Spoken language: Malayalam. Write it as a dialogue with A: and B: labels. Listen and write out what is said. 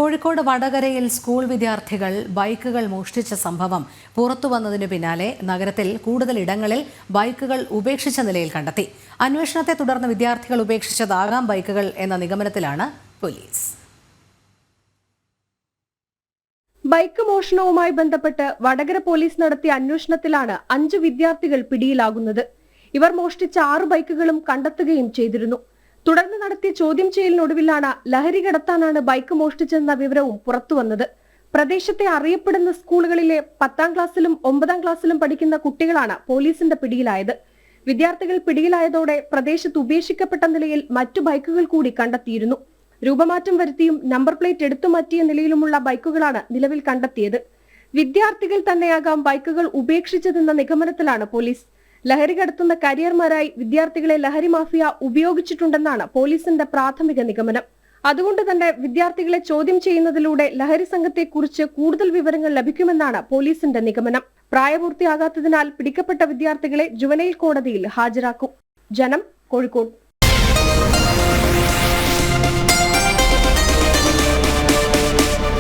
A: കോഴിക്കോട് വടകരയിൽ സ്കൂൾ വിദ്യാർത്ഥികൾ ബൈക്കുകൾ മോഷ്ടിച്ച സംഭവം പുറത്തുവന്നതിനു പിന്നാലെ നഗരത്തിൽ കൂടുതൽ ഇടങ്ങളിൽ ബൈക്കുകൾ ഉപേക്ഷിച്ച നിലയിൽ കണ്ടെത്തി. അന്വേഷണത്തെ തുടർന്ന് വിദ്യാർത്ഥികൾ ഉപേക്ഷിച്ചതാകാം ബൈക്കുകൾ എന്ന നിഗമനത്തിലാണ് പോലീസ്.
B: ബൈക്ക് മോഷണവുമായി ബന്ധപ്പെട്ട് വടകര പോലീസ് നടത്തിയ അന്വേഷണത്തിലാണ് 5 വിദ്യാർത്ഥികൾ പിടിയിലാകുന്നത്. ഇവർ മോഷ്ടിച്ച 6 ബൈക്കുകളും കണ്ടെത്തുകയും ചെയ്തിരുന്നു. തുടർന്ന് നടത്തിയ ചോദ്യം ചെയ്യലിനൊടുവിലാണ് ലഹരി കടത്താനാണ് ബൈക്ക് മോഷ്ടിച്ചെന്ന വിവരവും പുറത്തുവന്നത്. പ്രദേശത്തെ അറിയപ്പെടുന്ന സ്കൂളുകളിലെ 10ാം ക്ലാസ്സിലും 9ാം ക്ലാസ്സിലും പഠിക്കുന്ന കുട്ടികളാണ് പോലീസിന്റെ പിടിയിലായത്. വിദ്യാർത്ഥികൾ പിടിയിലായതോടെ പ്രദേശത്ത് ഉപേക്ഷിക്കപ്പെട്ട നിലയിൽ മറ്റു ബൈക്കുകൾ കൂടി കണ്ടെത്തിയിരുന്നു. രൂപമാറ്റം വരുത്തിയും നമ്പർ പ്ലേറ്റ് എടുത്തുമാറ്റിയ നിലയിലുമുള്ള ബൈക്കുകളാണ് നിലവിൽ കണ്ടെത്തിയത്. വിദ്യാർത്ഥികൾ തന്നെയാകാം ബൈക്കുകൾ ഉപേക്ഷിച്ചതെന്ന നിഗമനത്തിലാണ് പോലീസ്. ലഹരി കടത്തുന്ന കരിയർമാരായി വിദ്യാർത്ഥികളെ ലഹരി മാഫിയ ഉപയോഗിച്ചിട്ടുണ്ടെന്നാണ് പോലീസിന്റെ പ്രാഥമിക നിഗമനം. അതുകൊണ്ട് തന്നെ വിദ്യാർത്ഥികളെ ചോദ്യം ചെയ്യുന്നതിലൂടെ ലഹരി സംഘത്തെക്കുറിച്ച് കൂടുതൽ വിവരങ്ങൾ ലഭിക്കുമെന്നാണ് പോലീസിന്റെ നിഗമനം. പ്രായപൂർത്തിയാകാത്തതിനാൽ പിടിക്കപ്പെട്ട വിദ്യാർത്ഥികളെ ജുവനൈൽ കോടതിയിൽ ഹാജരാക്കും. ജനം, കോഴിക്കോട്.